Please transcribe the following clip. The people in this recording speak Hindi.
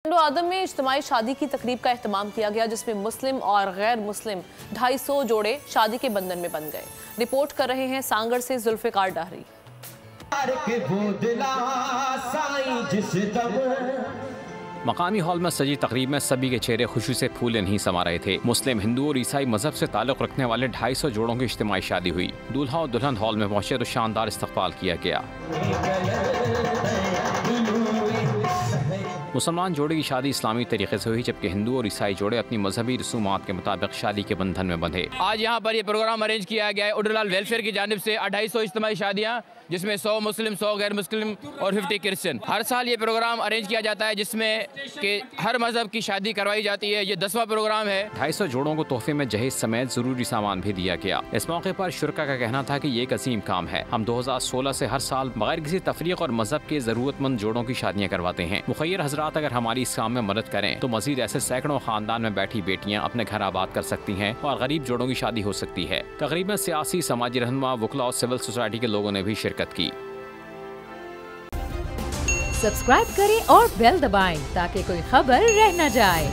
आदम में इज्तिमाई शादी की तकरीब का एहतमाम किया गया, जिसमें मुस्लिम और गैर मुस्लिम 250 जोड़े शादी के बंधन में बन गए। रिपोर्ट कर रहे हैं सांगड़ से जुल्फिकार डाहरी। मकामी हॉल में सजी तकरीब में सभी के चेहरे खुशी से फूले नहीं समा रहे थे। मुस्लिम, हिंदू और ईसाई मजहब से ताल्लुक़ रखने वाले 250 जोड़ों की इज्तिमाई शादी हुई। दूल्हा और दुल्हन हॉल में पहुंचे तो शानदार इस्तकबाल किया गया। मुसलमान जोड़े की शादी इस्लामी तरीके से हुई, जबकि हिंदू और ईसाई जोड़े अपनी मजहबी रसूमात के मुताबिक शादी के बंधन में बंधे। आज यहाँ पर ये प्रोग्राम अरेंज किया गया है उडलाल वेलफेयर की जानिब से। 250 इज्तिमाई शादियाँ, जिसमें 100 मुस्लिम, 100 गैर मुस्लिम और 50 क्रिश्चियन। हर साल ये प्रोग्राम अरेंज किया जाता है, जिसमें कि हर मजहब की शादी करवाई जाती है। ये 10वां प्रोग्राम है। 250 जोड़ों को तोहफे में जहेज समेत जरूरी सामान भी दिया गया। इस मौके पर शुरका का कहना था कि ये एक अजीम काम है। हम 2016 से हर साल बगैर किसी तफरीक और मजहब के जरूरतमंद जोड़ों की शादियाँ करवाते हैं। मुखय्यर हजरात अगर हमारी इस काम में मदद करें तो मजीद ऐसे सैकड़ों खानदान में बैठी बेटियां अपने घर आबाद कर सकती हैं और गरीब जोड़ों की शादी हो सकती है। तकरीब में सियासी, समाजी रहनुमा, वकला और सिविल सोसाइटी के लोगों ने भी शिरकत की। सब्सक्राइब करें और बेल दबाएं ताकि कोई खबर रह न जाए।